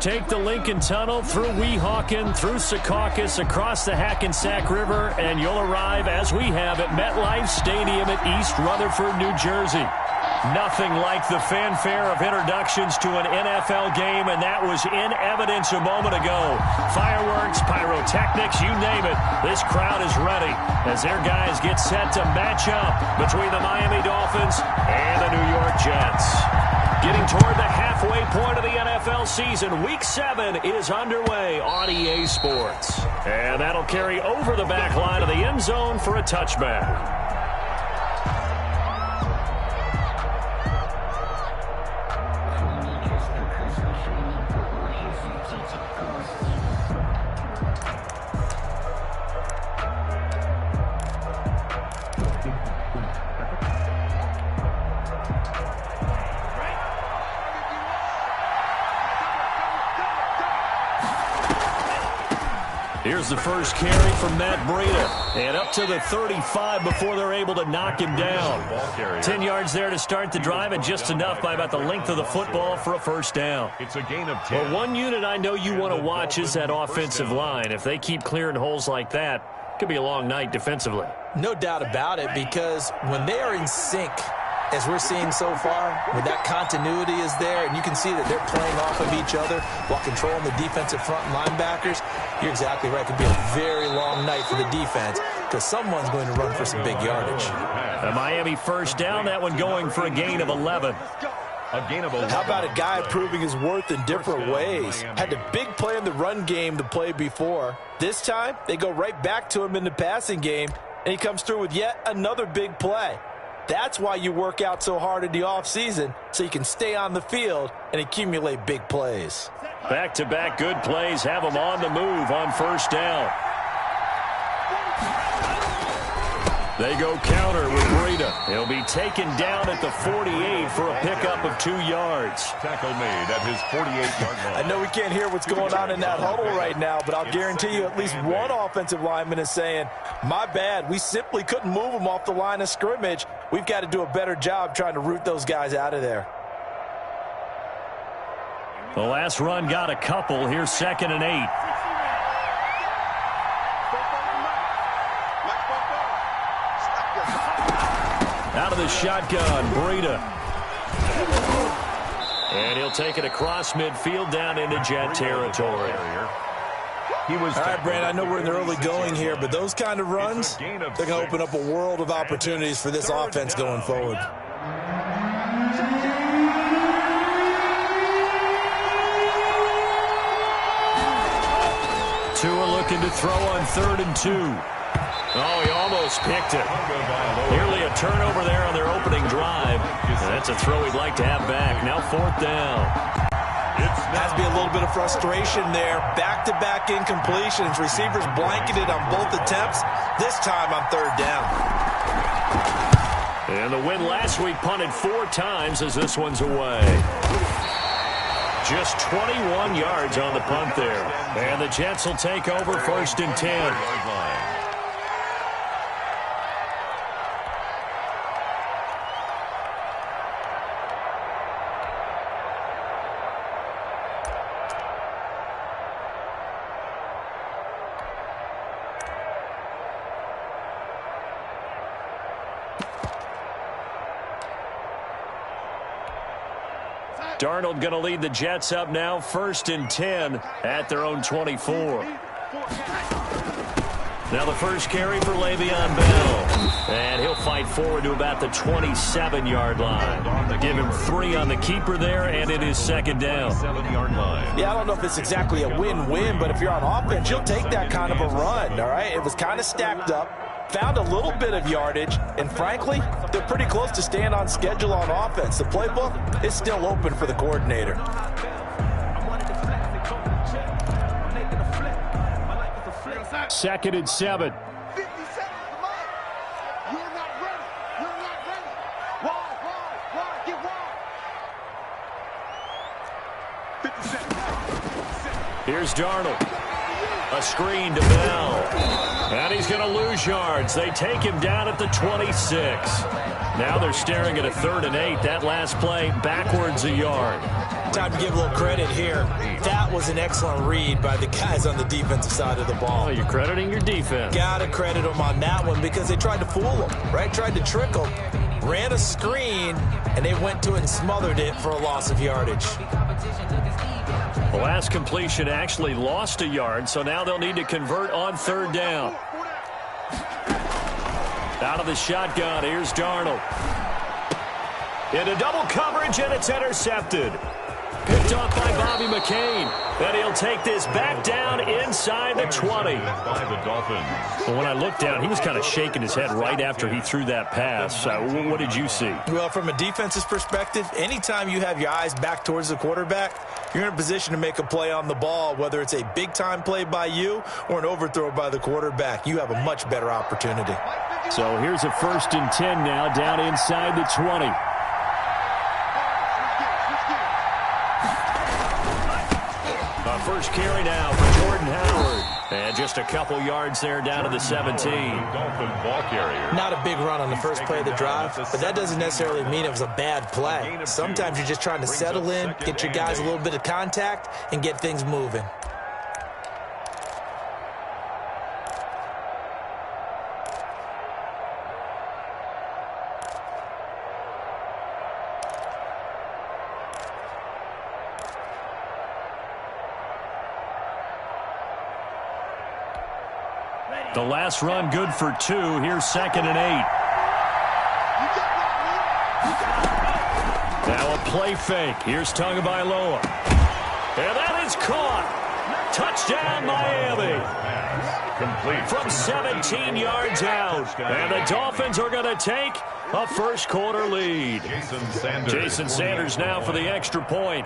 Take the Lincoln Tunnel through Weehawken, through Secaucus, across the Hackensack River, and you'll arrive, as we have, at MetLife Stadium at East Rutherford, New Jersey. Nothing like the fanfare of introductions to an NFL game, and that was in evidence a moment ago. Fireworks, pyrotechnics, you name it. This crowd is ready as their guys get set to match up between the Miami Dolphins and the New York Jets. Getting toward the halfway point of the NFL season, Week 7 is underway on EA Sports. And that'll carry over the back line of the end zone for a touchback. Here's the first carry from Matt Breida. And up to the 35 before they're able to knock him down. 10 yards there to start the drive, and just enough by about the length of the football for a first down. It's a gain of 10. Well, one unit I know you want to watch is that offensive line. If they keep clearing holes like that, it could be a long night defensively. No doubt about it, because when they are in sync, as we're seeing so far, when that continuity is there, and you can see that they're playing off of each other while controlling the defensive front linebackers, you're exactly right. It could be a very long night for the defense because someone's going to run for some big yardage. A Miami first down, that one going for a gain of 11. A gain of 11. How about a guy proving his worth in different ways? Had a big play in the run game the play before. This time, they go right back to him in the passing game, and he comes through with yet another big play. That's why you work out so hard in the offseason, so you can stay on the field and accumulate big plays. Back-to-back good plays have them on the move on first down. They go counter with Breida. He'll be taken down at the 48 for a pickup of 2 yards. Tackle made at his 48-yard line. I know we can't hear what's going on in that huddle right now, but I'll guarantee you at least one offensive lineman is saying, my bad, we simply couldn't move them off the line of scrimmage. We've got to do a better job trying to root those guys out of there. The last run got a couple. Here's 2nd and 8. Out of the shotgun, Breida. And he'll take it across midfield down into Jet territory. All right, Brand, I know we're in the early going here, but those kind of runs, they're going to open up a world of opportunities for this offense going forward. Tua looking to throw on 3rd and 2. Oh, he almost picked it. Nearly a turnover there on their opening drive. And that's a throw he'd like to have back. Now 4th down. Has to be a little bit of frustration there. Back-to-back incompletions. Receivers blanketed on both attempts. This time on 3rd down. And the win last week punted 4 times as this one's away. Just 21 yards on the punt there. And the Jets will take over 1st and 10. Darnold going to lead the Jets up now, 1st and 10 at their own 24. Now the first carry for Le'Veon Bell. And he'll fight forward to about the 27-yard line. Give him 3 on the keeper there, and it is 2nd down. 7-yard line. Yeah, I don't know if it's exactly a win-win, but if you're on offense, you'll take that kind of a run, all right? It was kind of stacked up. Found a little bit of yardage, and frankly, they're pretty close to staying on schedule on offense. The playbook is still open for the coordinator. 2nd and 7. Here's Darnold. A screen to Bell. And he's going to lose yards. They take him down at the 26. Now they're staring at a 3rd and 8. That last play backwards a yard. Time to give a little credit here. That was an excellent read by the guys on the defensive side of the ball. Oh, you're crediting your defense. Got to credit them on that one because they tried to fool them, right? Tried to trick them. Ran a screen, and they went to it and smothered it for a loss of yardage. The last completion actually lost a yard, so now they'll need to convert on third down. Out of the shotgun, here's Darnold. Into double coverage, and it's intercepted. Picked off by Bobby McCain. And he'll take this back down inside the 20. By the Dolphins. Well, when I looked down, he was kind of shaking his head right after he threw that pass. What did you see? Well, from a defense's perspective, anytime you have your eyes back towards the quarterback, you're in a position to make a play on the ball, whether it's a big-time play by you or an overthrow by the quarterback. You have a much better opportunity. So here's a 1st and 10 now, down inside the 20. First carry now for Jordan Howard. And just a couple yards there down to the 17. Dolphin ball carrier. Not a big run on the first play of the drive, but that doesn't necessarily mean it was a bad play. Sometimes you're just trying to settle in, get your guys a little bit of contact, and get things moving. The last run good for 2. Here's 2nd and 8. Now a play fake. Here's Tagovailoa. And that is caught. Touchdown, Miami. Complete. From 17 yards out. And the Dolphins are going to take a first quarter lead. Jason Sanders now for the extra point.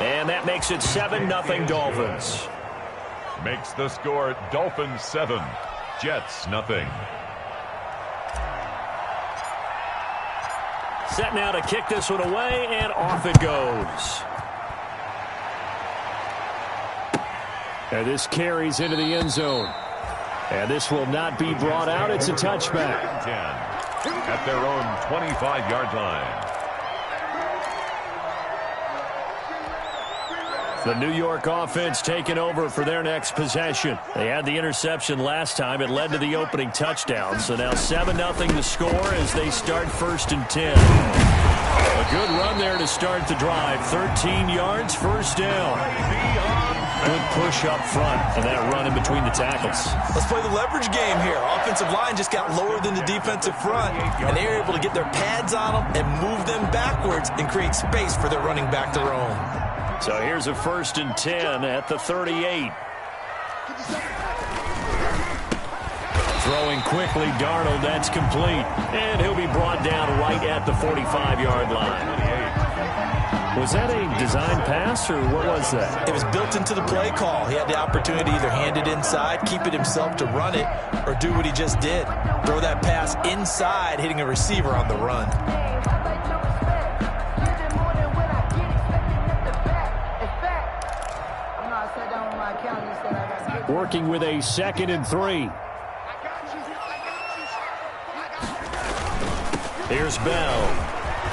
And that makes it 7-0 Dolphins. Makes the score Dolphins 7, Jets nothing. Set now to kick this one away, and off it goes. And this carries into the end zone. And this will not be brought out. It's a touchback. 10 at their own 25-yard line. The New York offense taking over for their next possession. They had the interception last time. It led to the opening touchdown. So now 7-0 the score as they start 1st and 10. A good run there to start the drive. 13 yards, first down. Good push up front and that run in between the tackles. Let's play the leverage game here. Offensive line just got lower than the defensive front, and they were able to get their pads on them and move them backwards and create space for their running back to roam. So here's a 1st and 10 at the 38. Throwing quickly, Darnold, that's complete. And he'll be brought down right at the 45-yard line. Was that a design pass, or what was that? It was built into the play call. He had the opportunity to either hand it inside, keep it himself to run it, or do what he just did. Throw that pass inside, hitting a receiver on the run. Working with a 2nd and 3. Here's Bell.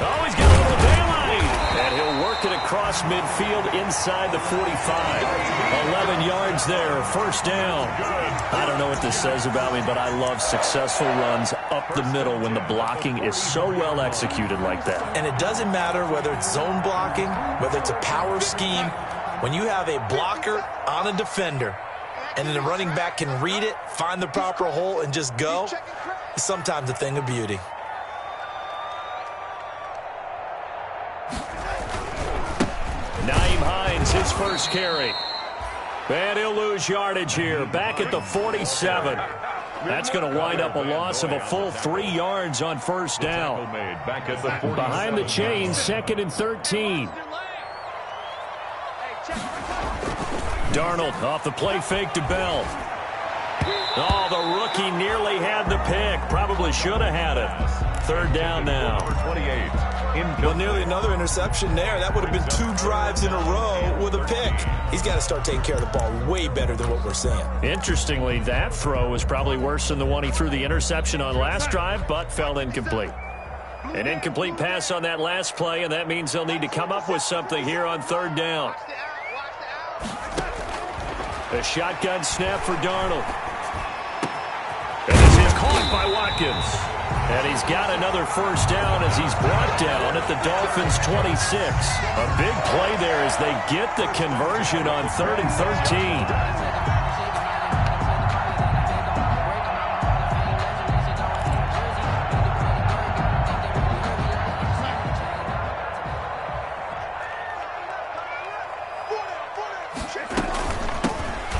Oh, he's got a little daylight. And he'll work it across midfield inside the 45. 11 yards there, first down. I don't know what this says about me, but I love successful runs up the middle when the blocking is so well executed like that. And it doesn't matter whether it's zone blocking, whether it's a power scheme. When you have a blocker on a defender, and then the running back can read it, find the proper hole, and just go, it's sometimes a thing of beauty. Nyheim Hines, his first carry. And he'll lose yardage here, back at the 47. That's going to wind up a loss of a full 3 yards on first down. Behind the chains, 2nd and 13. Darnold off the play fake to Bell. Oh, the rookie nearly had the pick. Probably should have had it. Third down now. Number 28. Well, nearly another interception there. That would have been 2 drives in a row with a pick. He's got to start taking care of the ball way better than what we're seeing. Interestingly, that throw was probably worse than the one he threw the interception on last drive, but fell incomplete. An incomplete pass on that last play, and that means they'll need to come up with something here on 3rd down. A shotgun snap for Darnold. And this is caught by Watkins. And he's got another 1st down as he's brought down at the Dolphins' 26. A big play there as they get the conversion on 3rd and 13.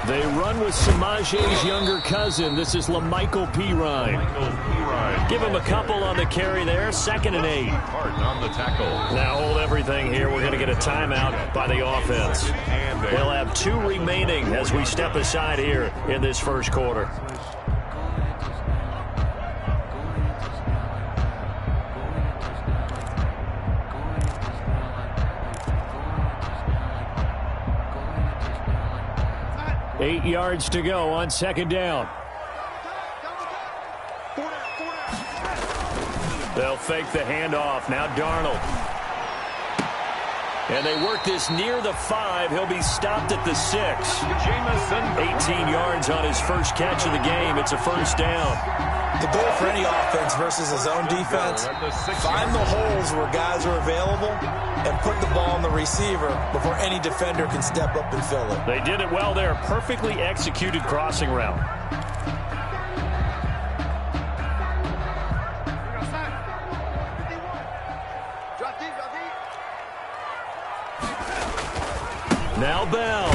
They run with Samaje's younger cousin. This is La'Mical Perine. Give him a couple on the carry there. 2nd and 8. Hard on the tackle. Now hold everything here. We're going to get a timeout by the offense. They'll have 2 remaining as we step aside here in this 1st quarter. Eight yards to go on 2nd down. They'll fake the handoff. Now Darnold. And they work this near the 5. He'll be stopped at the 6. Jamison. 18 yards on his first catch of the game. It's a 1st down. The goal for any offense versus his own defense, find the holes where guys are available and put the ball on the receiver before any defender can step up and fill it. They did it well there. Perfectly executed crossing route. Now Bell.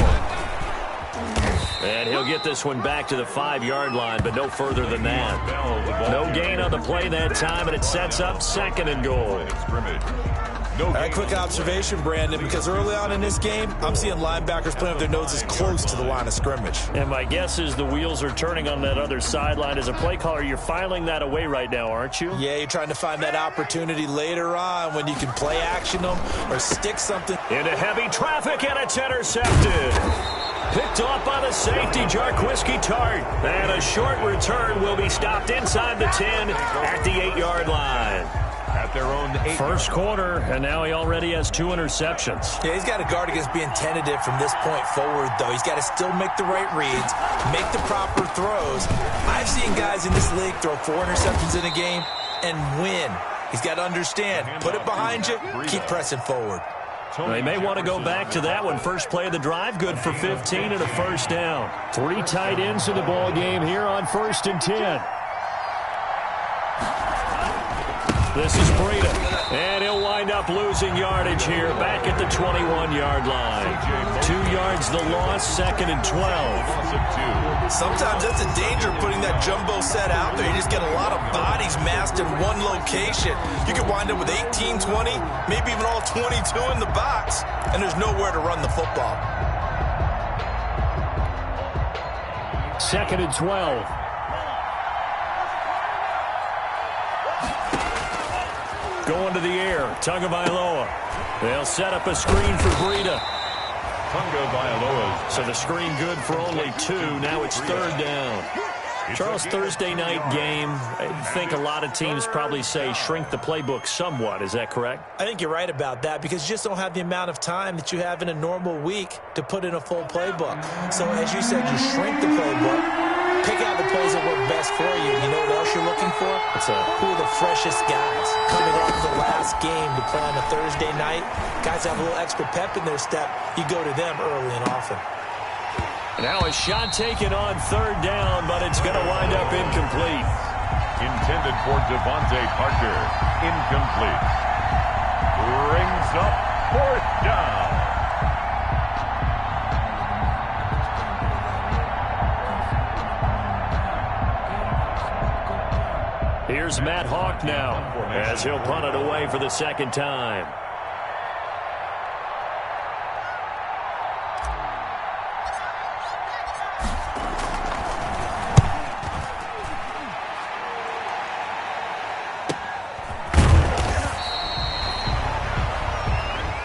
And he'll get this one back to the 5-yard line, but no further than that. No gain on the play that time, and it sets up 2nd and goal. All right, quick observation, Brandon, because early on in this game, I'm seeing linebackers playing with their noses close to the line of scrimmage. And my guess is the wheels are turning on that other sideline. As a play caller, you're filing that away right now, aren't you? Yeah, you're trying to find that opportunity later on when you can play action them or stick something. Into heavy traffic, and it's intercepted. Picked off by the safety, Jarquiski Tart. And a short return will be stopped inside the 10 at the 8-yard line. At their own 8. 1st quarter, and now he already has 2 interceptions. Yeah, he's got to guard against being tentative from this point forward, though. He's got to still make the right reads, make the proper throws. I've seen guys in this league throw 4 interceptions in a game and win. He's got to understand, put it behind you, keep pressing forward. They may want to go back to that one. First play of the drive, good for 15 and a 1st down. 3 tight ends in the ball game here on 1st and 10. This is Breida, and he'll wind up losing yardage here back at the 21-yard line. 2 yards the loss, 2nd and 12. Sometimes that's a danger putting that jumbo set out there. You just get a lot of bodies massed in one location. You could wind up with 18, 20, maybe even all 22 in the box, and there's nowhere to run the football. 2nd and 12. Going to the air, Tagovailoa. They'll set up a screen for Breida. Tagovailoa. So the screen good for only 2. Now it's 3rd down. Charles, Thursday night game, I think a lot of teams probably say shrink the playbook somewhat. Is that correct? I think you're right about that because you just don't have the amount of time that you have in a normal week to put in a full playbook. So as you said, you shrink the playbook. Pick out the plays that work best for you. You know what else you're looking for? Who are the freshest guys coming off the last game to play on a Thursday night? Guys have a little extra pep in their step. You go to them early and often. Now a shot taken on 3rd down, but it's going to wind up incomplete. Intended for Devontae Parker. Incomplete. Rings up 4th down. Here's Matt Hawk now as he'll punt it away for the 2nd time.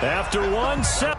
After 1 set.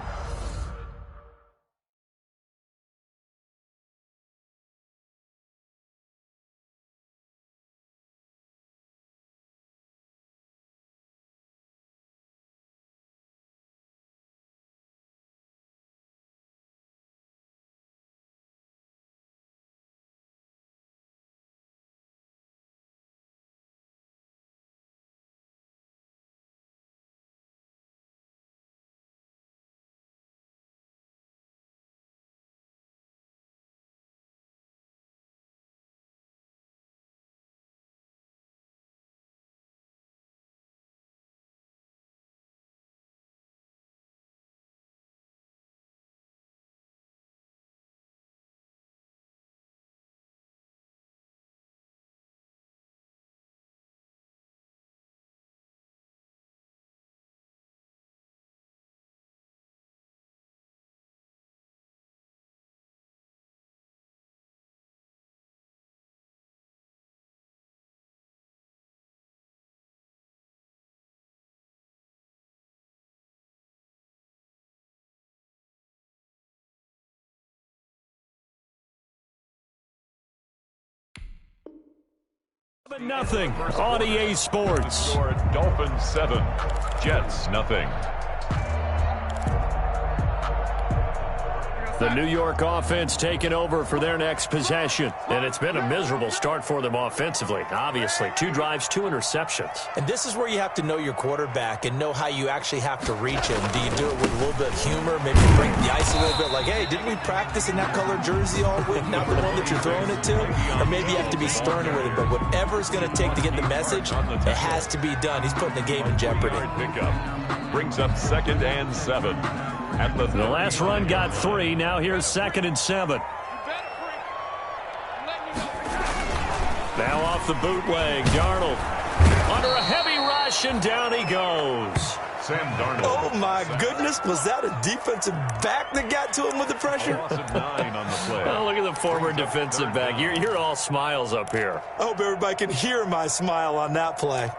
Nothing on EA Sports. Score, Dolphins 7, Jets nothing. The New York offense taking over for their next possession. And it's been a miserable start for them offensively. Obviously, 2 drives, 2 interceptions. And this is where you have to know your quarterback and know how you actually have to reach him. Do you do it with a little bit of humor, maybe break the ice a little bit, like, hey, didn't we practice in that color jersey all week, not the one that you're throwing it to? Or maybe you have to be stern with it, but whatever it's going to take to get the message, it has to be done. He's putting the game in jeopardy. Pickup brings up 2nd and 7. At the last run got 3. Now here's 2nd and 7. Now off the bootleg, Darnold under a heavy rush, and down he goes. Sam Darnold. Oh, my goodness. Was that a defensive back that got to him with the pressure? Loss of 9 on the play. Oh, look at the former defensive back. You're all smiles up here. I hope everybody can hear my smile on that play.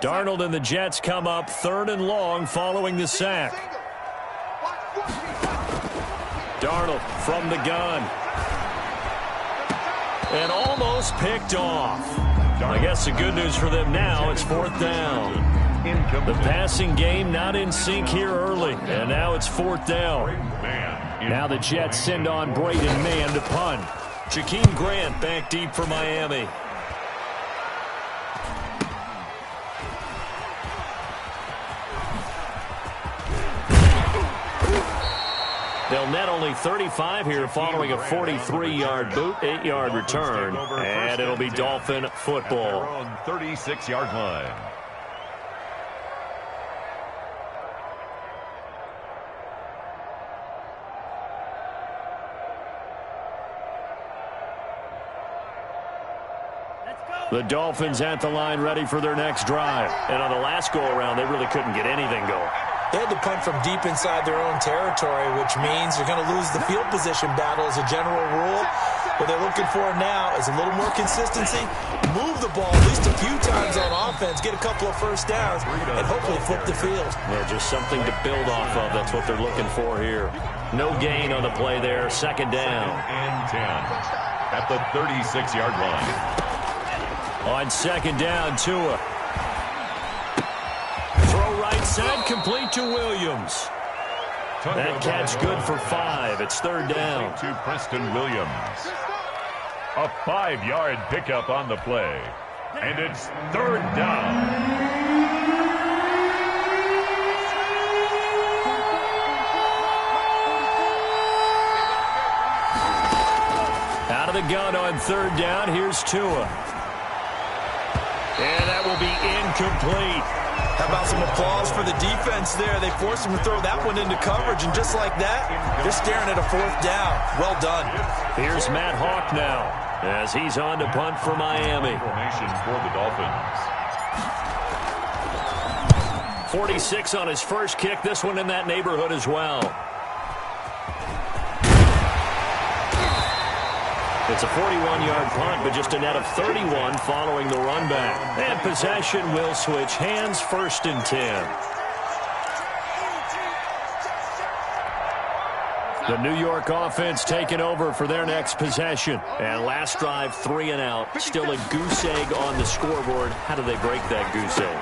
Darnold and the Jets come up 3rd and long following the sack. Darnold from the gun. And almost picked off. I guess the good news for them now, it's 4th down. The passing game not in sync here early, and now it's 4th down. Now the Jets send on Braden Mann to punt. Jakeem Grant back deep for Miami. They'll net only 35 here following a 43-yard boot, 8-yard return, and it'll be Dolphin football. On 36-yard line. The Dolphins at the line ready for their next drive. And on the last go-around, they really couldn't get anything going. They had to punt from deep inside their own territory, which means they're going to lose the field position battle as a general rule. What they're looking for now is a little more consistency, move the ball at least a few times on offense, get a couple of first downs, and hopefully flip the field. Yeah, just something to build off of. That's what they're looking for here. No gain on the play there. 2nd down. And 10 at the 36-yard line. On 2nd down, Tua. Throw right side, complete to Williams. That catch good for 5. It's 3rd down. To Preston Williams. A 5-yard pickup on the play. And it's 3rd down. Out of the gun on 3rd down. Here's Tua. And that will be incomplete. How about some applause for the defense there? They forced him to throw that one into coverage, and just like that, they're staring at a 4th down. Well done. Here's Matt Hawk now as he's on to punt for Miami. Formation for the Dolphins. 46 on his first kick. This one in that neighborhood as well. It's a 41-yard punt, but just a net of 31 following the run back. And possession will switch hands, 1st and 10. The New York offense taking over for their next possession. And last drive, 3 and out. Still a goose egg on the scoreboard. How do they break that goose egg?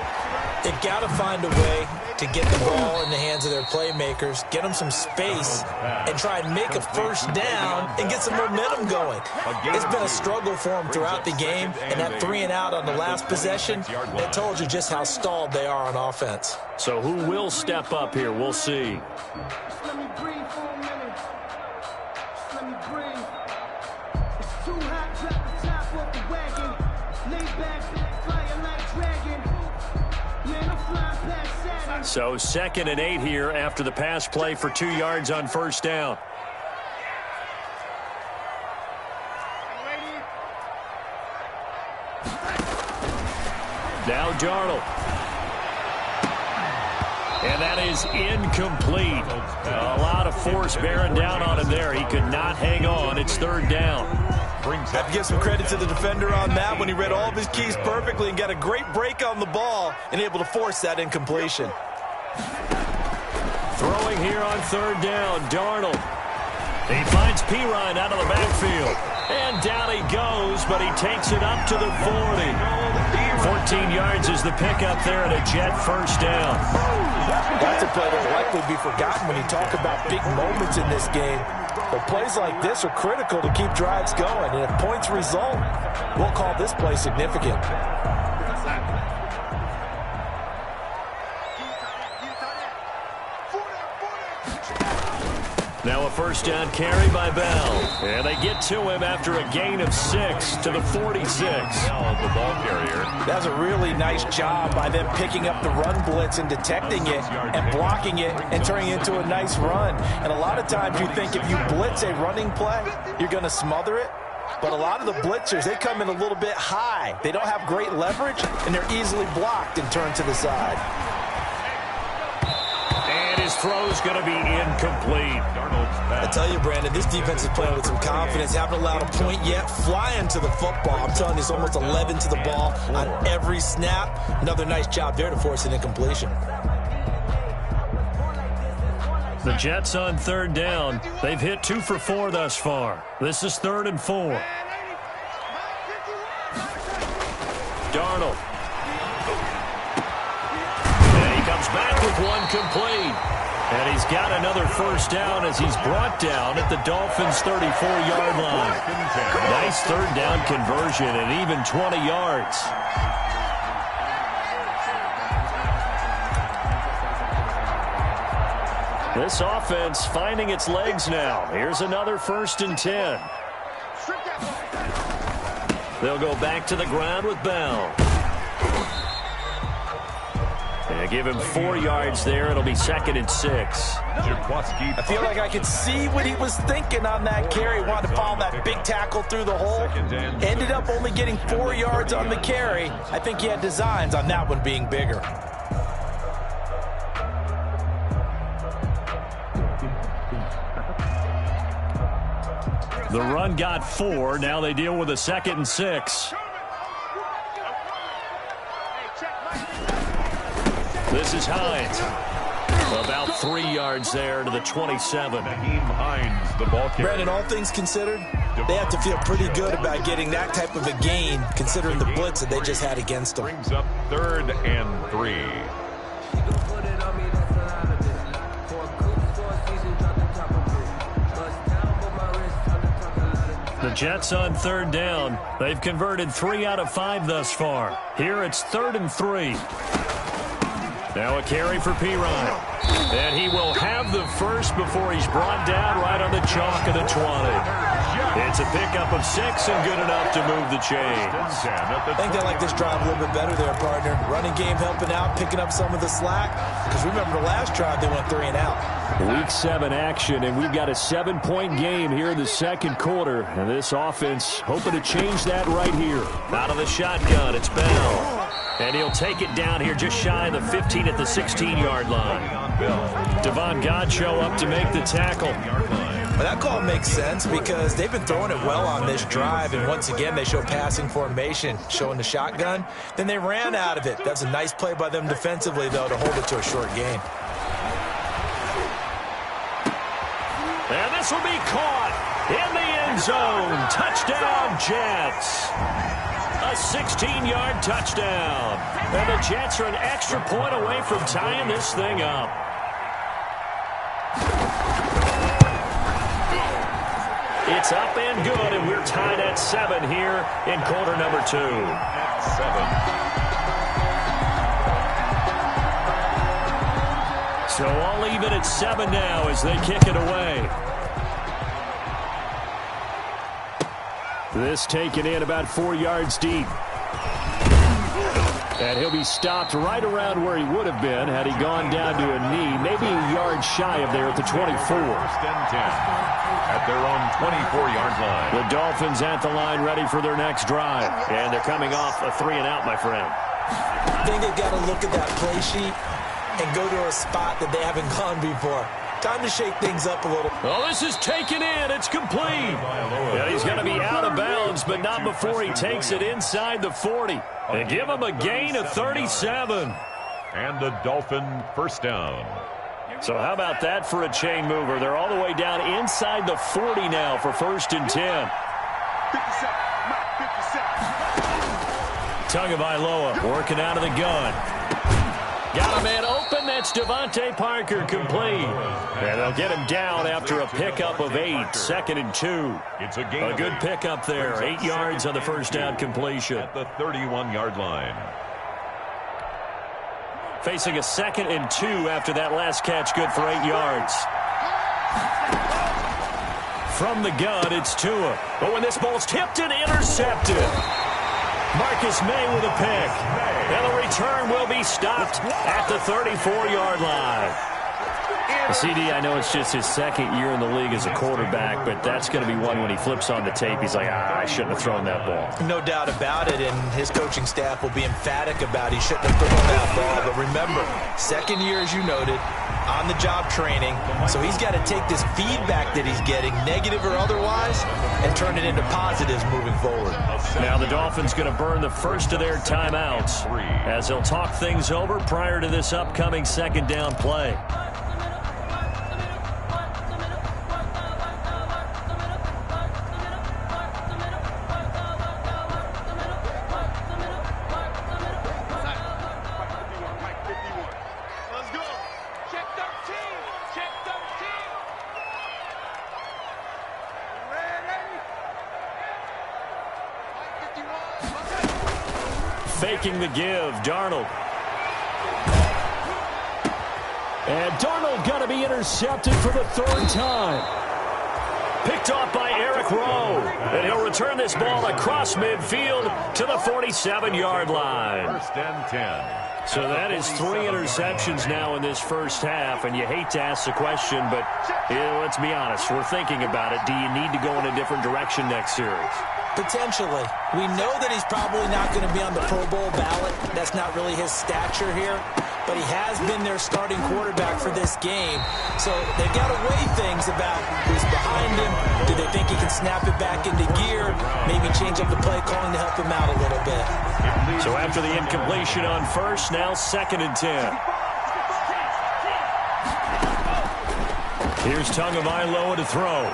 They've got to find a way to get the ball in the hands of their playmakers, get them some space, and try and make a first down and get some momentum going. It's been a struggle for them throughout the game, and that 3 and out on the last possession, that told you just how stalled they are on offense. So who will step up here? We'll see. So 2nd and 8 here after the pass play for 2 yards on 1st down. Now Darnold. And that is incomplete. A lot of force bearing down on him there. He could not hang on. It's 3rd down. I have to give some credit to the defender on that when he read all of his keys perfectly and got a great break on the ball and able to force that incompletion. Throwing here on 3rd down, Darnold. He finds Pirine out of the backfield. And down he goes, but he takes it up to the 40. 14 yards is the pickup there and a Jet 1st down. That's a play that will likely be forgotten when you talk about big moments in this game. But plays like this are critical to keep drives going. And if points result, we'll call this play significant. Now a 1st down carry by Bell. And they get to him after a gain of 6 to the 46. The ball carrier. That's a really nice job by them picking up the run blitz and detecting it and blocking it and turning it into a nice run. And a lot of times you think if you blitz a running play, you're going to smother it. But a lot of the blitzers, they come in a little bit high. They don't have great leverage, and they're easily blocked and turned to the side. His throw's going to be incomplete. I tell you, Brandon, this defense is playing with some confidence. Haven't allowed a point yet. Flying to the football. I'm telling you, it's almost 11 to the ball on every snap. Another nice job there to force an incompletion. The Jets on 3rd down. They've hit 2 for 4 thus far. This is 3rd and 4. Darnold. And he comes back with one complete. And he's got another 1st down as he's brought down at the Dolphins' 34-yard line. Nice 3rd down conversion and even 20 yards. This offense finding its legs now. Here's another 1st and 10. They'll go back to the ground with Bell. They give him 4 yards there. It'll be 2nd and 6. I feel like I could see what he was thinking on that carry. Wanted to follow that big tackle through the hole. Ended up only getting 4 yards on the carry. I think he had designs on that one being bigger. The run got 4. Now they deal with a 2nd and 6. This is Hines. About 3 yards there to the 27. Hines, the ball carrier. Brandon, all things considered, they have to feel pretty good about getting that type of a gain, considering the blitz that they just had against them. Brings up 3rd and 3. The Jets on 3rd down. They've converted 3 out of 5 thus far. Here it's 3rd and 3. Now a carry for Pirine. And he will have the first before he's brought down right on the chalk of the 20. It's a pickup of 6 and good enough to move the chains. I think they like this drive a little bit better there, partner. Running game helping out, picking up some of the slack. Because remember the last drive, they went 3 and out. Week 7 action, and we've got a 7-point game here in the 2nd quarter. And this offense hoping to change that right here. Out of the shotgun, it's Bell. And he'll take it down here just shy of the 15 at the 16-yard line. Devon Godchaux up to make the tackle. Well, that call makes sense because they've been throwing it well on this drive, and once again they show passing formation, showing the shotgun. Then they ran out of it. That's a nice play by them defensively, though, to hold it to a short gain. And this will be caught in the end zone. Touchdown, Jets. A 16-yard touchdown. And the Jets are an extra point away from tying this thing up. It's up and good, and we're tied at 7 here in quarter number 2. 7. So all even at 7 now as they kick it away. This taken in about 4 yards deep. And he'll be stopped right around where he would have been had he gone down to a knee, maybe a yard shy of there at the 24. First and 10 at their own 24-yard line. The Dolphins at the line ready for their next drive. And they're coming off a 3-and-out, my friend. I think they've got to look at that play sheet and go to a spot that they haven't gone before. Time to shake things up a little. Oh, this is taken in. It's complete. Yeah, he's going to be out of bounds, but not before he takes it inside the 40. And give him a gain of 37. And the Dolphin first down. So how about that for a chain mover? They're all the way down inside the 40 now for 1st and 10. Tagovailoa working out of the gun. Got a man open. That's Devontae Parker, complete. And they'll get him down after a pickup of 8. 2nd and 2. It's a gain. A good pickup there. 8 yards on the first down completion. At the 31-yard line. Facing a 2nd and 2 after that last catch, good for 8 yards. From the gun, it's Tua. Oh, and this ball's tipped and intercepted. Marcus May with a pick. And the return will be stopped at the 34-yard line. CD, I know it's just his 2nd year in the league as a quarterback, but that's going to be one when he flips on the tape, he's like, I shouldn't have thrown that ball. No doubt about it, and his coaching staff will be emphatic about he shouldn't have thrown that ball. But remember, 2nd year, as you noted, on-the-job training, so he's got to take this feedback that he's getting, negative or otherwise, and turn it into positives moving forward. Now the Dolphins going to burn the first of their timeouts as they'll talk things over prior to this upcoming 2nd down play. Faking the give, Darnold. And Darnold going to be intercepted for the 3rd time. Picked off by Eric Rowe. And he'll return this ball across midfield to the 47-yard line. 1st and 10. So that is 3 interceptions now in this first half, and you hate to ask the question, but let's be honest, we're thinking about it. Do you need to go in a different direction next series? Potentially. We know that he's probably not going to be on the Pro Bowl ballot. That's not really his stature here. But he has been their starting quarterback for this game. So they've got to weigh things about who's behind him. Do they think he can snap it back into gear? Maybe change up the play calling to help him out a little bit. So after the incompletion on first, now 2nd and 10. Here's Tagovailoa to throw.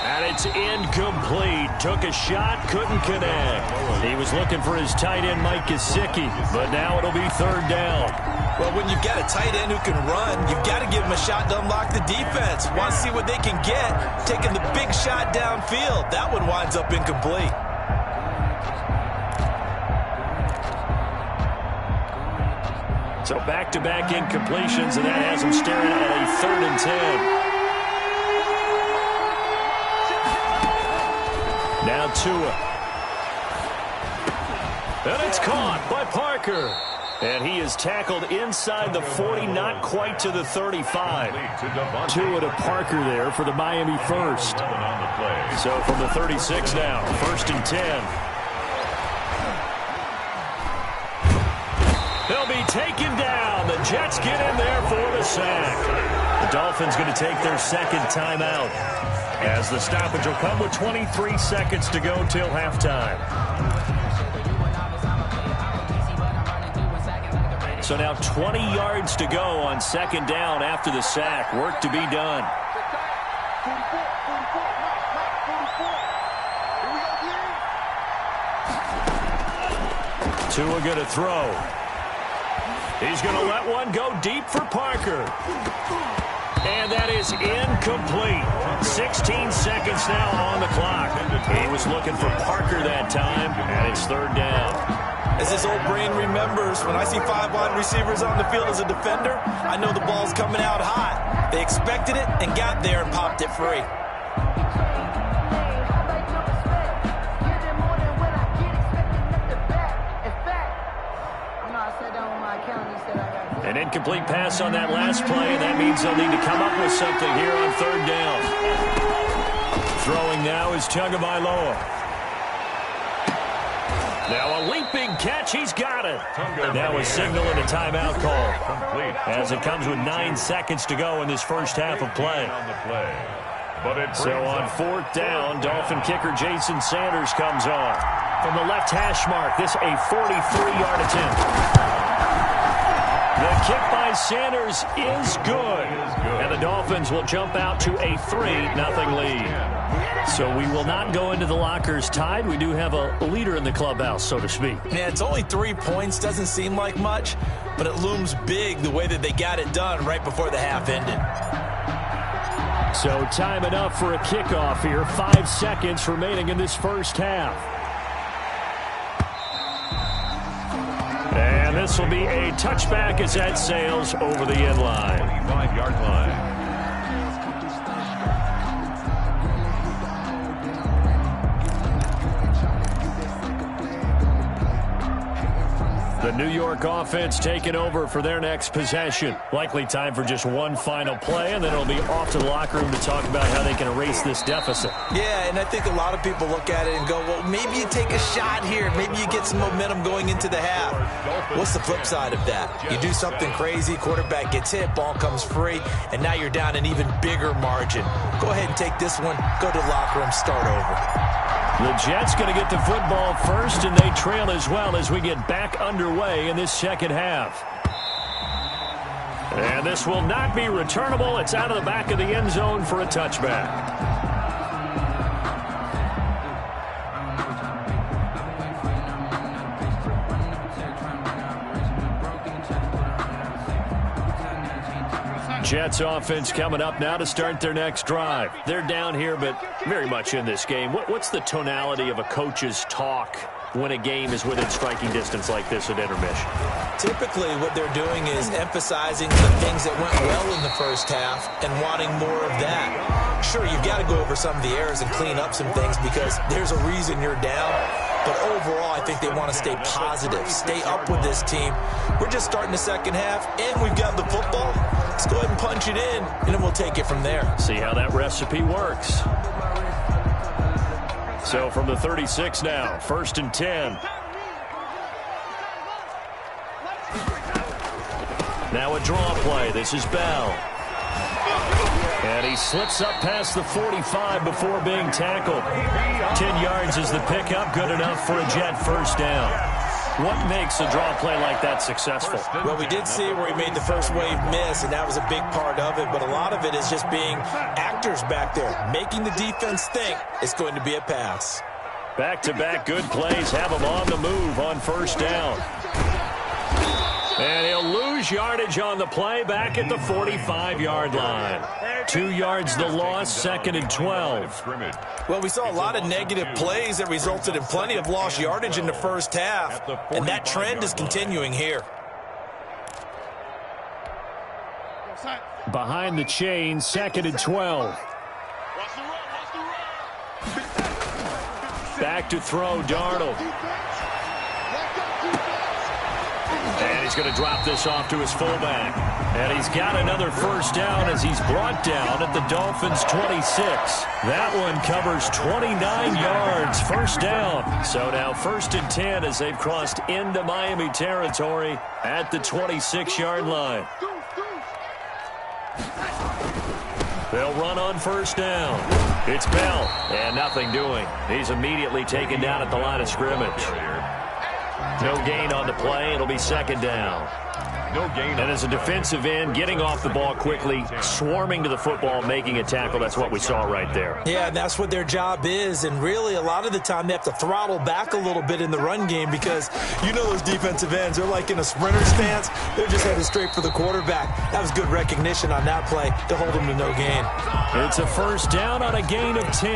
And it's incomplete. Took a shot, couldn't connect. He was looking for his tight end, Mike Gesicki, but now it'll be 3rd down. Well, when you've got a tight end who can run, you've got to give him a shot to unlock the defense. Want to see what they can get, taking the big shot downfield. That one winds up incomplete. So back-to-back incompletions, and that has him staring at a 3rd and 10. Now Tua. And it's caught by Parker. And he is tackled inside the 40, not quite to the 35. Tua to Parker there for the Miami first. So from the 36 now, 1st and 10. They'll be taken down. The Jets get in there for the sack. The Dolphins going to take their second timeout, as the stoppage will come with 23 seconds to go till halftime. So now 20 yards to go on second down after the sack. Work to be done. Tua going to throw. He's going to let one go deep for Parker. And that is incomplete. 16 seconds now on the clock. He was looking for Parker that time, and it's third down. As his old brain remembers, when I see 5 wide receivers on the field as a defender, I know the ball's coming out hot. They expected it and got there and popped it free. An incomplete pass on that last play, and that means they'll need to come up with something here on third down. Throwing now is Tagovailoa. Now a leaping catch, he's got it. And now a signal and a timeout call, as it comes with 9 seconds to go in this first half of play. So on fourth down, Dolphin kicker Jason Sanders comes on. From the left hash mark, this a 43-yard attempt. The kick by Sanders is good. And the Dolphins will jump out to a 3-0 lead. So we will not go into the lockers tied. We do have a leader in the clubhouse, so to speak. Yeah, it's only 3 points. Doesn't seem like much, but it looms big the way that they got it done right before the half ended. So time enough for a kickoff here. 5 seconds remaining in this first half. And this will be a touchback as that sails over the end line. 25-yard line. The New York offense taking over for their next possession. Likely time for just one final play, and then it'll be off to the locker room to talk about how they can erase this deficit. Yeah, and I think a lot of people look at it and go, well, maybe you take a shot here. Maybe you get some momentum going into the half. What's the flip side of that? You do something crazy, quarterback gets hit, ball comes free, and now you're down an even bigger margin. Go ahead and take this one, go to the locker room, start over. The Jets going to get the football first, and they trail as well as we get back underway in this second half. And this will not be returnable. It's out of the back of the end zone for a touchback. Jets offense coming up now to start their next drive. They're down here, but very much in this game. What's the tonality of a coach's talk when a game is within striking distance like this at intermission? Typically, what they're doing is emphasizing the things that went well in the first half and wanting more of that. Sure, you've got to go over some of the errors and clean up some things because there's a reason you're down. But overall, I think they want to stay positive, stay up with this team. We're just starting the second half, and we've got the football. Let's go ahead and punch it in, and then we'll take it from there. See how that recipe works. So from the 36 now, 1st and 10. Now a draw play. This is Bell. And he slips up past the 45 before being tackled. 10 yards is the pickup. Good enough for a Jet first down. What makes a draw play like that successful? Well, we did see where he made the first wave miss, and that was a big part of it. But a lot of it is just being actors back there, making the defense think it's going to be a pass. Back-to-back good plays have him on the move on first down. And he'll lose yardage on the play back at the 45-yard line. 2 yards the loss, 2nd and 12. Well, we saw a lot of negative plays that resulted in plenty of lost yardage in the first half, and that trend is continuing here. Behind the chain, 2nd and 12. Back to throw, Darnold. And And he's going to drop this off to his fullback. And he's got another first down as he's brought down at the Dolphins' 26. That one covers 29 yards, first down. So now 1st and 10 as they've crossed into Miami territory at the 26-yard line. They'll run on first down. It's Bell, and nothing doing. He's immediately taken down at the line of scrimmage. No gain on the play. It'll be 2nd down. No gain. And as a defensive end, getting off the ball quickly, swarming to the football, making a tackle, that's what we saw right there. Yeah, and that's what their job is. And really, a lot of the time, they have to throttle back a little bit in the run game because you know those defensive ends, they're like in a sprinter stance. They're just headed straight for the quarterback. That was good recognition on that play to hold them to no gain. It's a first down on a gain of 10.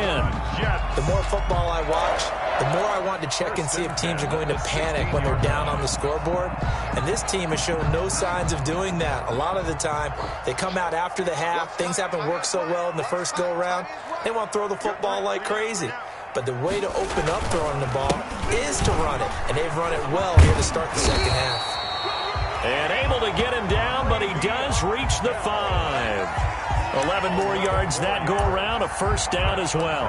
The more football I watch, the more I want to check and see if teams are going to panic when they're down on the scoreboard. And this team has shown no signs of doing that. A lot of the time, they come out after the half. Things haven't worked so well in the first go-around. They want to throw the football like crazy. But the way to open up throwing the ball is to run it. And they've run it well here to start the second half. And able to get him down, but he does reach the 5. 11 more yards that go around, a first down as well.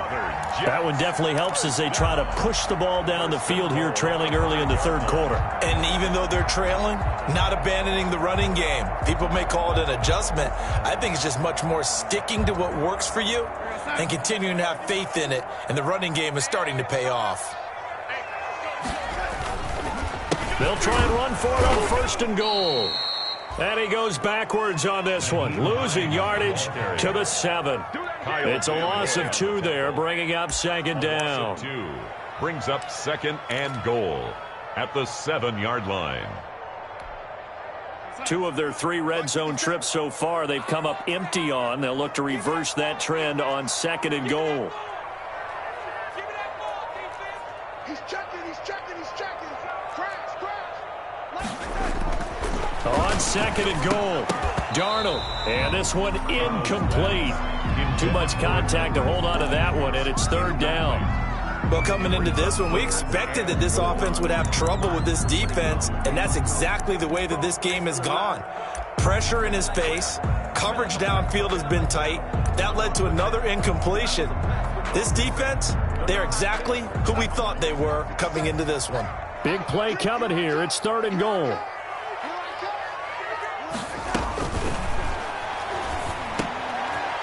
That one definitely helps as they try to push the ball down the field here, trailing early in the third quarter. And even though they're trailing, not abandoning the running game. People may call it an adjustment. I think it's just much more sticking to what works for you and continuing to have faith in it. And the running game is starting to pay off. They'll try and run for it on 1st and goal. And he goes backwards on this one, losing yardage to the 7. It's a loss of 2 there, bringing up 2nd down. 2 brings up 2nd and goal at the 7-yard line. 2 of their 3 red zone trips so far, they've come up empty on. They'll look to reverse that trend on 2nd and goal. He's checking. On 2nd and goal, Darnold. And this one incomplete. Too much contact to hold on to that one, and it's 3rd down. Well, coming into this one, we expected that this offense would have trouble with this defense, and that's exactly the way that this game has gone. Pressure in his face, coverage downfield has been tight. That led to another incompletion. This defense, they're exactly who we thought they were coming into this one. Big play coming here. It's 3rd and goal.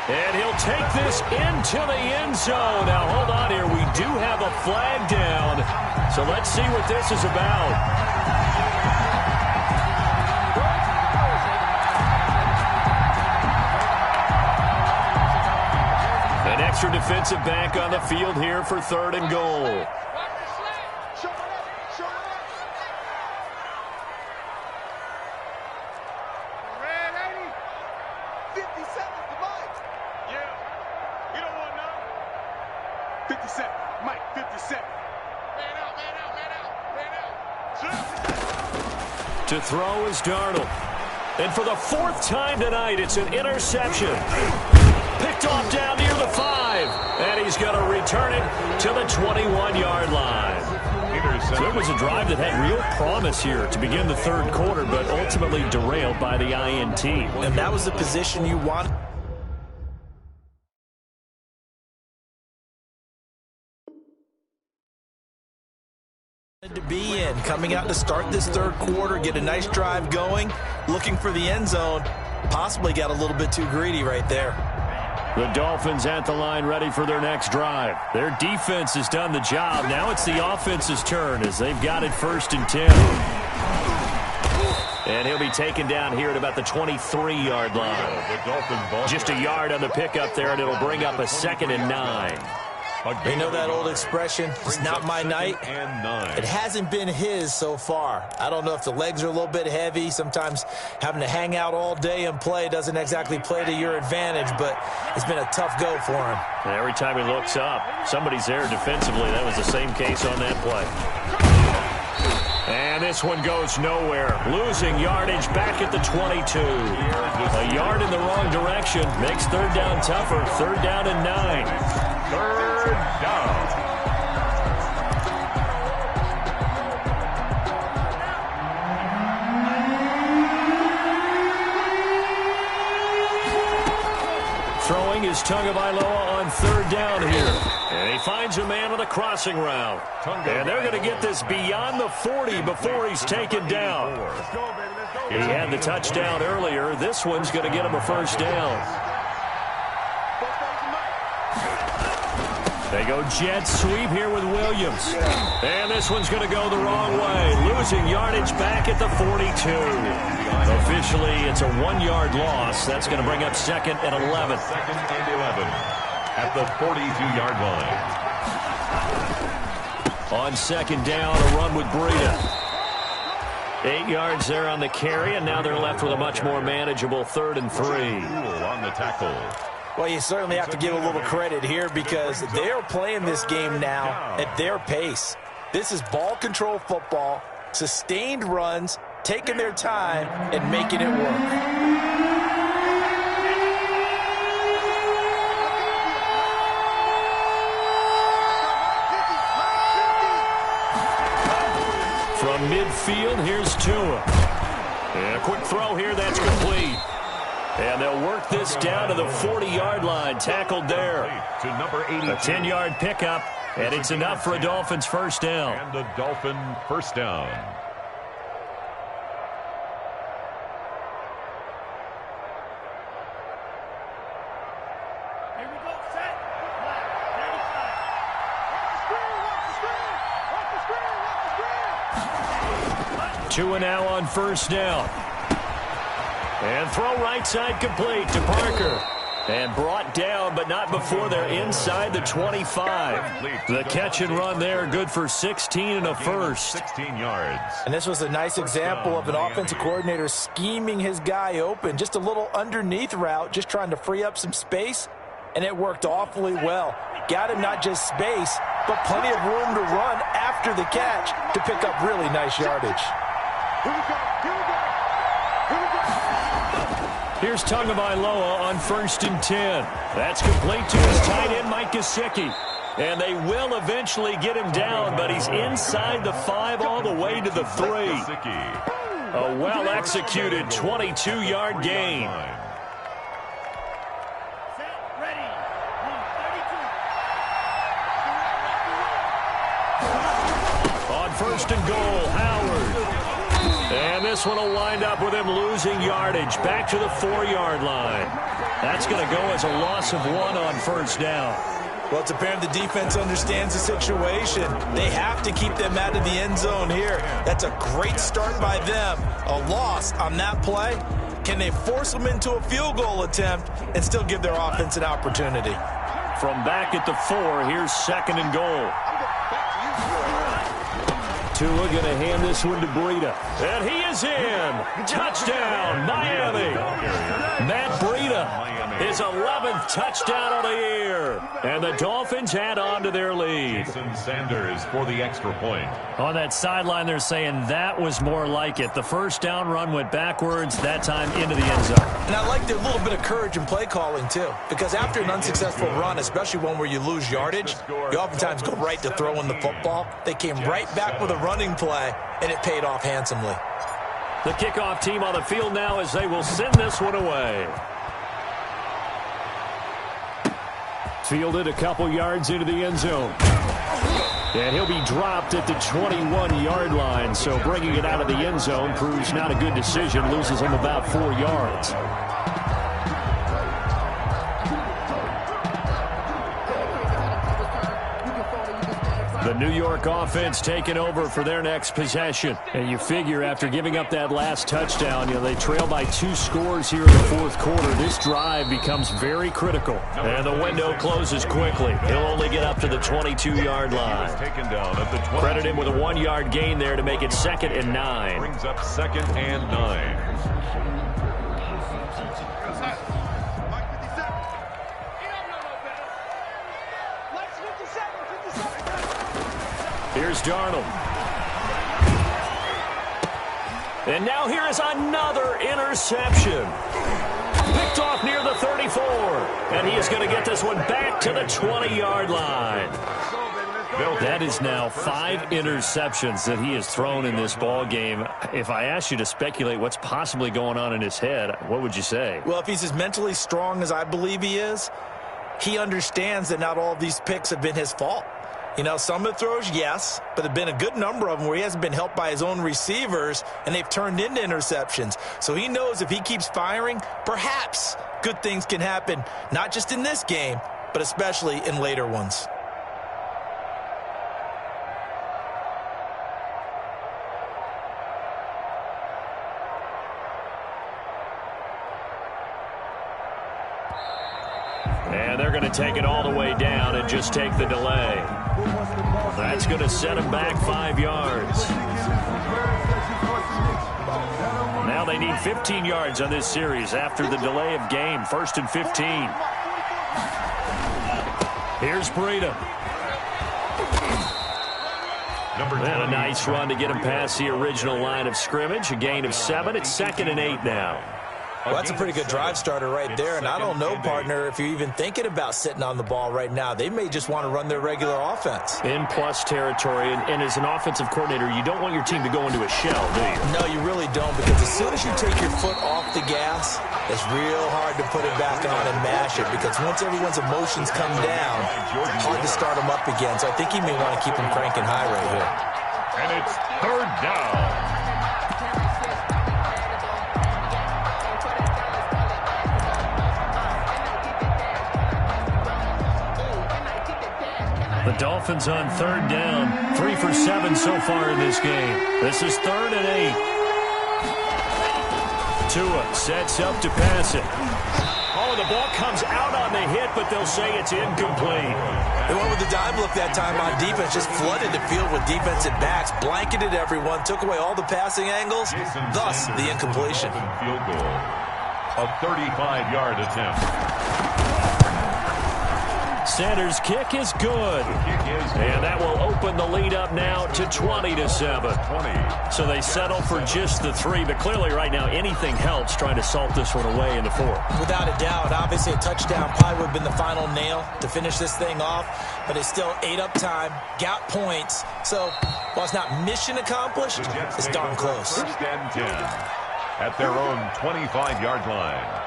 And he'll take this into the end zone. Now, hold on here. We do have a flag down. So let's see what this is about. An extra defensive back on the field here for 3rd and goal. To throw is Darnold. And for the 4th time tonight, it's an interception. Picked off down near the 5. And he's going to return it to the 21-yard line. So it was a drive that had real promise here to begin the 3rd quarter, but ultimately derailed by the INT. And that was the position you want to be in, coming out to start this 3rd quarter, get a nice drive going, looking for the end zone. Possibly got a little bit too greedy right there. The Dolphins at the line ready for their next drive. Their defense has done the job. Now it's the offense's turn as they've got it 1st and 10. And he'll be taken down here at about the 23-yard line. Just a yard on the pickup there, and it'll bring up a 2nd and 9. You know that old expression, it's not my night? It hasn't been his so far. I don't know if the legs are a little bit heavy. Sometimes having to hang out all day and play doesn't exactly play to your advantage, but it's been a tough go for him. And every time he looks up, somebody's there defensively. That was the same case on that play. And this one goes nowhere. Losing yardage back at the 22. A yard in the wrong direction makes 3rd down tougher. 3rd down and 9. 3rd down. Tagovailoa on third down here. And he finds a man on the crossing route. And they're going to get this beyond the 40 before he's taken down. He had the touchdown earlier. This one's going to get him a first down. They go jet sweep here with Williams. And this one's going to go the wrong way. Losing yardage back at the 42. Officially, it's a 1-yard loss. That's going to bring up 2nd and 11. 2nd and 11 at the 42-yard line. On 2nd down, a run with Breida. 8 yards there on the carry, and now they're left with a much more manageable 3rd and 3. On the tackle. Well, you certainly have to give a little credit here because they're playing this game now at their pace. This is ball control football, sustained runs, taking their time, and making it work. From midfield, here's Tua. And a quick throw here, that's complete. And they'll work this down to the 40-yard line. Tackled there. To number 82. A 10-yard pickup, and it's enough for a Dolphins first down. And the Dolphin first down. Here we go, set. Watch the screen. Tua now on first down. And throw right side complete to Parker. And brought down, but not before they're inside the 25. The catch and run there, good for 16 and a first. 16 yards. And this was a nice example of an offensive coordinator scheming his guy open. Just a little underneath route, just trying to free up some space, and it worked awfully well. Got him not just space, but plenty of room to run after the catch to pick up really nice yardage. Here we go. Here we go. Here we go. Here's Tagovailoa on 1st and 10. That's complete to his tight end, Mike Gesicki. And they will eventually get him down, but he's inside the 5 all the way to the 3. A well-executed 22-yard gain. Set, ready. 32. On 1st and goal, Howard. And this one will wind up with him losing yardage back to the 4-yard line. That's going to go as a loss of 1 on first down. Well, it's apparent the defense understands the situation. They have to keep them out of the end zone here. That's a great start by them. A loss on that play. Can they force them into a field goal attempt and still give their offense an opportunity? From back at the 4, here's 2nd and goal. Tua going to hand this one to Breida. And he is in. Touchdown, Miami. Matt Breida, his 11th touchdown of the year. And the Dolphins add on to their lead. Jason Sanders for the extra point. On that sideline, they're saying that was more like it. The first down run went backwards, that time into the end zone. And I like their little bit of courage in play calling, too. Because after an unsuccessful run, especially one where you lose yardage, you oftentimes go right to throwing the football. They came right back with a running play, and it paid off handsomely. The kickoff team on the field now as they will send this one away. Fielded a couple yards into the end zone. And he'll be dropped at the 21-yard line, so bringing it out of the end zone proves not a good decision, loses him about 4 yards. The New York offense taking over for their next possession. And you figure after giving up that last touchdown, they trail by 2 scores here in the 4th quarter. This drive becomes very critical. And the window closes quickly. He'll only get up to the 22-yard line. Credit him with a 1-yard gain there to make it 2nd and 9. Brings up 2nd and 9. Here's Darnold. And now here is another interception. Picked off near the 34. And he is going to get this one back to the 20-yard line. That is now 5 interceptions that he has thrown in this ball game. If I asked you to speculate what's possibly going on in his head, what would you say? Well, if he's as mentally strong as I believe he is, he understands that not all of these picks have been his fault. You know, some of the throws, yes, but there have been a good number of them where he hasn't been helped by his own receivers, and they've turned into interceptions. So he knows if he keeps firing, perhaps good things can happen, not just in this game, but especially in later ones. And they're going to take it all the way down and just take the delay. That's going to set them back 5 yards. Now they need 15 yards on this series after the delay of game. 1st and 15. Here's Breida. And a nice run to get him past the original line of scrimmage. A gain of 7. It's 2nd and 8 now. Well, that's a pretty good drive starter right there, and I don't know, partner, if you're even thinking about sitting on the ball right now. They may just want to run their regular offense. In plus territory, and as an offensive coordinator, you don't want your team to go into a shell, do you? No, you really don't, because as soon as you take your foot off the gas, it's real hard to put it back on and mash it, because once everyone's emotions come down, it's hard to start them up again. So I think he may want to keep them cranking high right here. And it's 3rd down. The Dolphins on 3rd down. 3 for 7 so far in this game. This is 3rd and 8. Tua sets up to pass it. Oh, the ball comes out on the hit, but they'll say it's incomplete. They went with the dime look that time on defense, just flooded the field with defensive backs, blanketed everyone, took away all the passing angles, thus the incompletion. Field goal. A 35-yard attempt. Sanders' kick is good. And that will open the lead up now to 20-7. So they settle for just the 3, but clearly right now anything helps trying to salt this one away in the 4th. Without a doubt, obviously a touchdown probably would have been the final nail to finish this thing off, but it's still ate up time, got points. So while it's not mission accomplished, it's darn close. 1st and 10 at their own 25-yard line.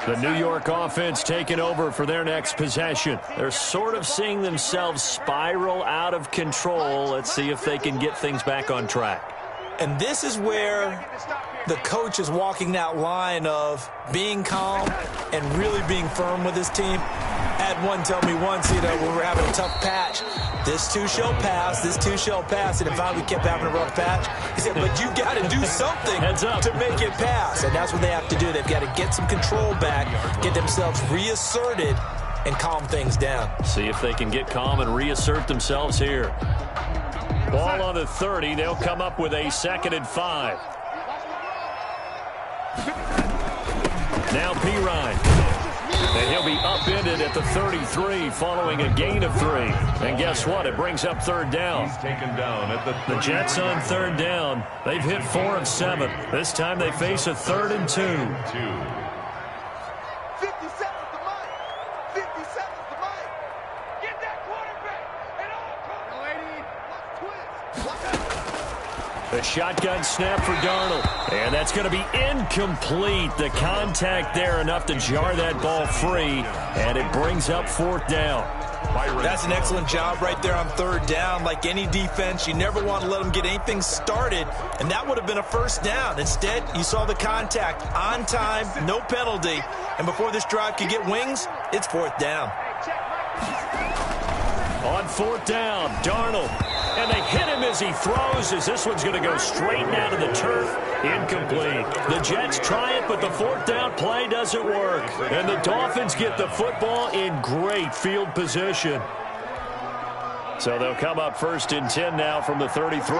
The New York offense taking over for their next possession. They're sort of seeing themselves spiral out of control. Let's see if they can get things back on track. And this is where the coach is walking that line of being calm and really being firm with his team. I had one tell me once, you know, when we were having a tough patch, this too shall pass, this too shall pass. And if finally we kept having a rough patch, he said, but you got to do something to make it pass. And that's what they have to do. They've got to get some control back, get themselves reasserted, and calm things down. See if they can get calm and reassert themselves here. Ball on the 30. They'll come up with a 2nd and 5. Now Pirine. And he'll be upended at the 33 following a gain of 3. And guess what? It brings up 3rd down. He's taken down at the Jets on 3rd down. They've hit 4 of 7. This time they face a 3rd and 2. 50 seconds to mine. 50 seconds to mine. Get that quarterback. And all lady. Let's twist. The shotgun snap for Darnold. And that's going to be incomplete. The contact there enough to jar that ball free. And it brings up 4th down. That's an excellent job right there on 3rd down. Like any defense, you never want to let them get anything started. And that would have been a 1st down. Instead, you saw the contact on time, no penalty. And before this drive could get wings, it's 4th down. On 4th down, Darnold. And they hit him as he throws, as this one's going to go straight down to the turf. Incomplete. The Jets try it, but the 4th down play doesn't work. And the Dolphins get the football in great field position. So they'll come up 1st and 10 now from the 33.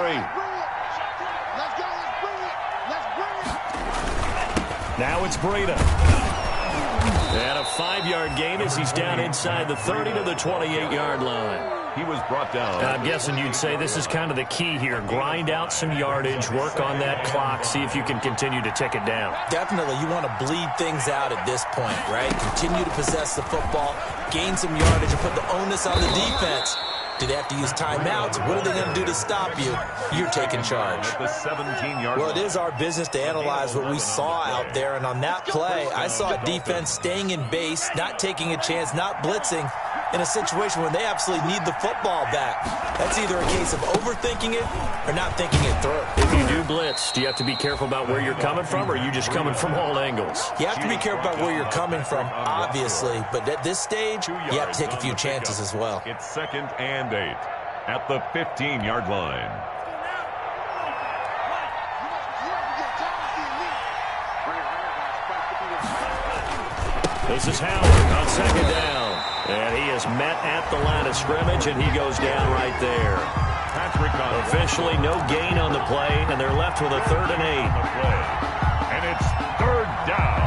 Now it's Breida. And a 5-yard gain as he's down inside the 30 to the 28-yard line. He was brought down. And I'm guessing you'd say this is kind of the key here. Grind out some yardage, work on that clock, see if you can continue to tick it down. Definitely. You want to bleed things out at this point, right? Continue to possess the football, gain some yardage, and put the onus on the defense. Do they have to use timeouts? What are they going to do to stop you? You're taking charge. At the 17-yard Well, it is our business to analyze what we saw out there. And on that play, I saw a defense staying in base, not taking a chance, not blitzing in a situation where they absolutely need the football back. That's either a case of overthinking it or not thinking it through. If you do blitz, do you have to be careful about where you're coming from, or are you just coming from all angles? You have to be careful about where you're coming from, obviously. But at this stage, you have to take a few chances as well. It's 2nd and 8 at the 15-yard line. This is Howard on 2nd down. And he is met at the line of scrimmage, and he goes down right there. Officially no gain on the play, and they're left with a 3rd and 8. And it's 3rd down.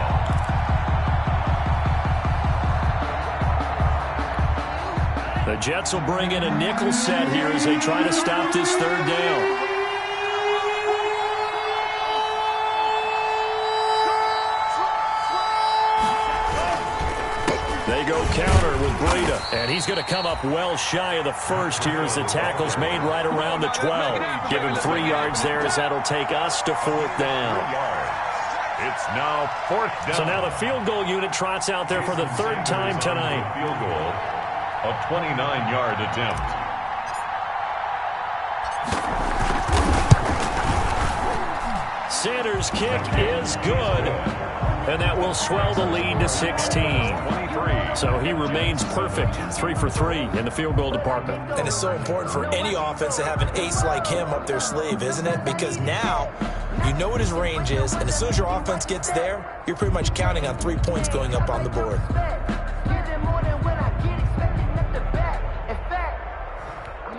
The Jets will bring in a nickel set here as they try to stop this 3rd down. They go counter with Breida, and he's going to come up well shy of the first here as the tackle's made right around the 12. Give him 3 yards there as that'll take us to 4th down. It's now 4th down. So now the field goal unit trots out there for the 3rd time tonight. Field goal, a 29-yard attempt. Sanders' kick is good, and that will swell the lead to 16. So he remains perfect, 3 for 3 in the field goal department. And it's so important for any offense to have an ace like him up their sleeve, isn't it? Because now you know what his range is, and as soon as your offense gets there, you're pretty much counting on 3 points going up on the board.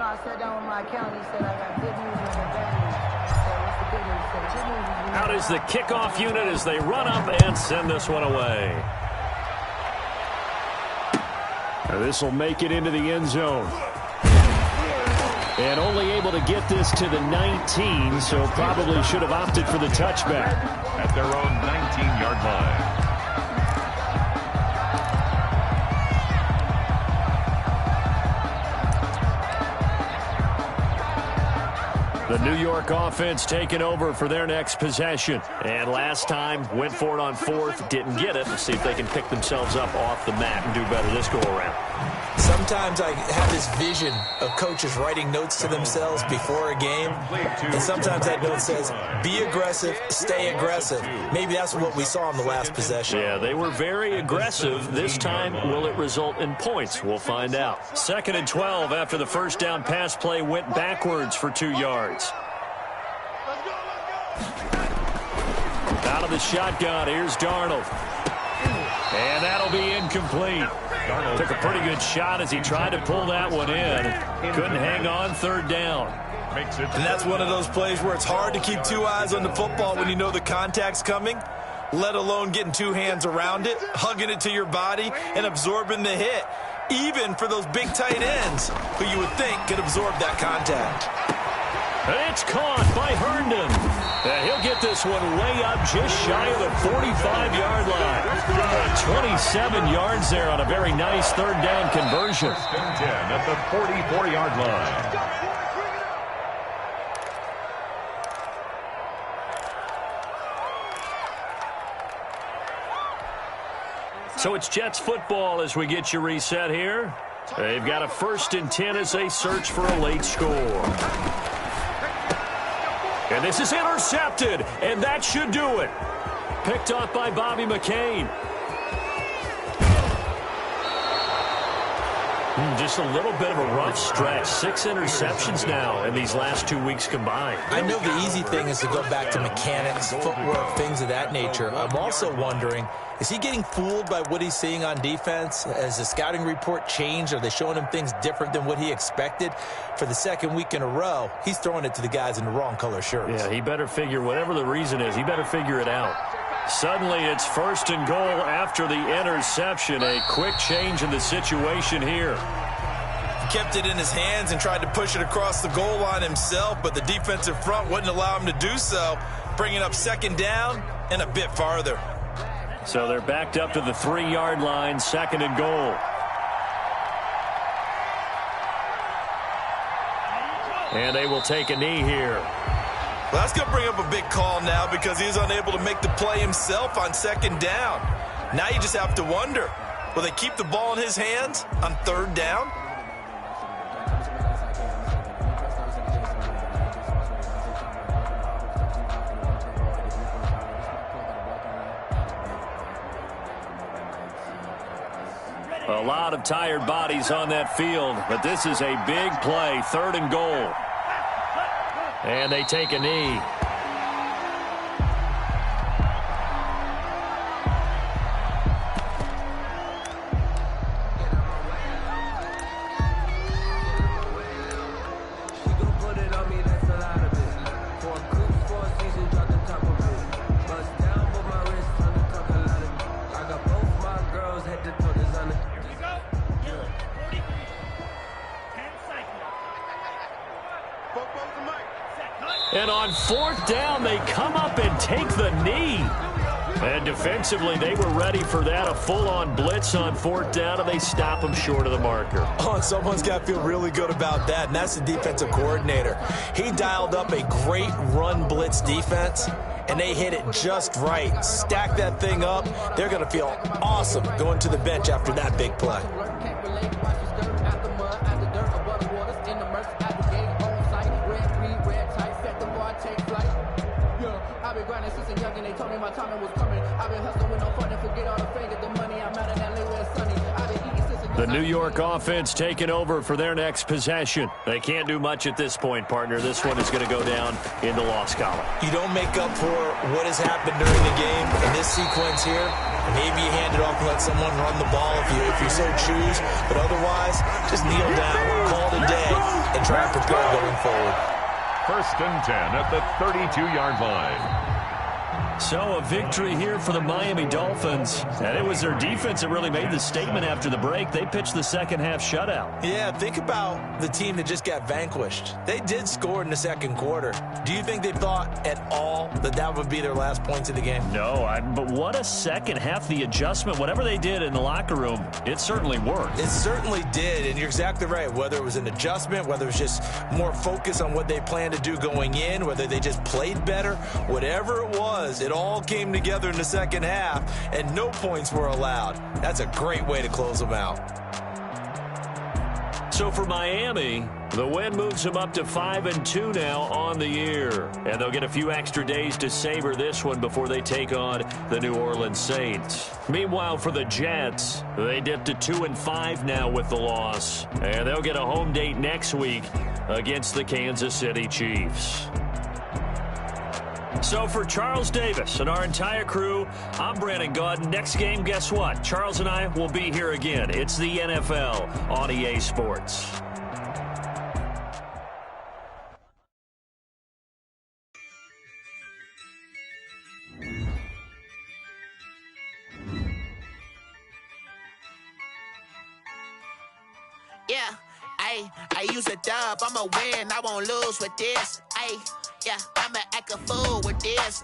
I sat down with my accountant. He said I got good news and I got bad news. So what's the good news? So the good news is Out is the kickoff unit as they run up and send this one away. This will make it into the end zone. And only able to get this to the 19, so probably should have opted for the touchback. At their own 19-yard line. The New York offense taking over for their next possession. And last time, went for it on 4th, didn't get it. Let's see if they can pick themselves up off the mat and do better this go-around. Sometimes I have this vision of coaches writing notes to themselves before a game, and sometimes that note says, be aggressive, stay aggressive. Maybe that's what we saw in the last possession. Yeah, they were very aggressive. This time, will it result in points? We'll find out. 2nd and 12 after the first down pass play went backwards for 2 yards. Out of the shotgun, here's Darnold. And that'll be incomplete. Darnold took a pretty good shot as he tried to pull that one in. Couldn't hang on 3rd down. And that's one of those plays where it's hard to keep 2 eyes on the football when you know the contact's coming, let alone getting 2 hands around it, hugging it to your body, and absorbing the hit, even for those big tight ends who you would think could absorb that contact. And it's caught by Herndon. And he'll get this one way up just shy of the 45-yard line. 27 yards there on a very nice 3rd down conversion. 1st and 10 at the 44-yard line. So it's Jets football as we get you reset here. They've got a 1st and 10 as they search for a late score. And this is intercepted, and that should do it. Picked off by Bobby McCain. Just a little bit of a rough stretch. 6 interceptions now in these last 2 weeks combined. I know the easy thing is to go back to mechanics, footwork, things of that nature. I'm also wondering, is he getting fooled by what he's seeing on defense? Has the scouting report changed? Are they showing him things different than what he expected? For the 2nd week in a row, he's throwing it to the guys in the wrong color shirts. Yeah, he better figure, whatever the reason is, he better figure it out. Suddenly, it's 1st and goal after the interception. A quick change in the situation here. He kept it in his hands and tried to push it across the goal line himself, but the defensive front wouldn't allow him to do so, bringing up 2nd down and a bit farther. So they're backed up to the 3-yard line, 2nd and goal. And they will take a knee here. Well, that's going to bring up a big call now because he was unable to make the play himself on second down. Now you just have to wonder, will they keep the ball in his hands on third down? A lot of tired bodies on that field, but this is a big play, 3rd and goal. And they take a knee. And on 4th down, they come up and take the knee. And defensively, they were ready for that, a full-on blitz on 4th down, and they stop them short of the marker. Oh, and someone's got to feel really good about that, and that's the defensive coordinator. He dialed up a great run blitz defense, and they hit it just right. Stack that thing up. They're going to feel awesome going to the bench after that big play. The New York offense taking over for their next possession. They can't do much at this point, partner. This one is going to go down in the loss column. You don't make up for what has happened during the game in this sequence here. Maybe you hand it off and let someone run the ball if you so choose. But otherwise, just kneel down, call it a day, and try and prepare going forward. 1st and 10 at the 32-yard line. So a victory here for the Miami Dolphins. And it was their defense that really made the statement after the break. They pitched the second-half shutout. Yeah, think about the team that just got vanquished. They did score in the second quarter. Do you think they thought at all that that would be their last points of the game? No, but what a second half. The adjustment, whatever they did in the locker room, it certainly worked. It certainly did, and you're exactly right. Whether it was an adjustment, whether it was just more focus on what they planned to do going in, whether they just played better, whatever it was, it all came together in the second half, and no points were allowed. That's a great way to close them out. So for Miami, the win moves them up to 5-2 now on the year. And they'll get a few extra days to savor this one before they take on the New Orleans Saints. Meanwhile, for the Jets, they dipped to 2-5 now with the loss. And they'll get a home date next week against the Kansas City Chiefs. So for Charles Davis and our entire crew, I'm Brandon Gaudin. Next game, guess what? Charles and I will be here again. It's the NFL on EA Sports. Yeah, I use a dub, I'ma win, I won't lose with this. Yeah, I'ma act a fool with this.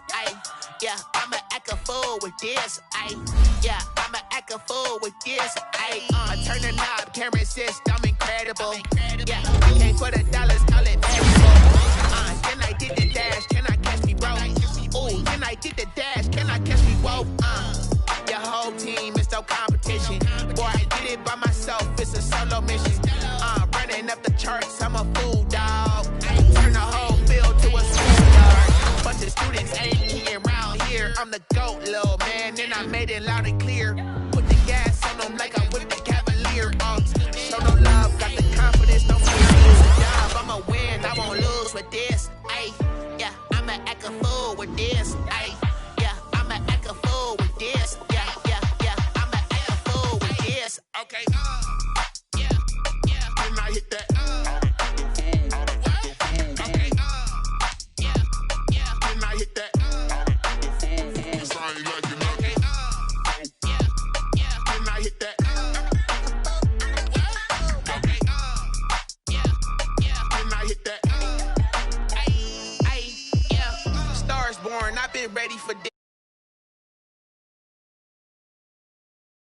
Yeah, I'ma act a fool with this. Yeah, I'ma act a fool with this. I turn the knob, can't resist, I'm incredible. Yeah, can't put $1, call it valuable. Then I did the dash, can I catch me, bro? Ooh, then I did the dash, can I catch me, whoa? Your whole team is no competition. Boy, I did it by myself, it's a solo mission. Running up the charts, I'm a fool, dog. Turn the whole field to a schoolyard. Bunch of students ain't eating around here. I'm the GOAT, little man, and I made it loud and clear. Put the gas on them like I'm with the Cavalier. Show no love, got the confidence, no fear. Lose a job, I'ma win, I won't lose with this. Yeah, I'ma act a fool with this. Yeah, I'ma act a fool with this. Yeah, I'ma act a fool with this. Okay, and I hit that. Okay, and I hit that. And I hit that. Okay, and I hit that. Stars born, I've been ready for this.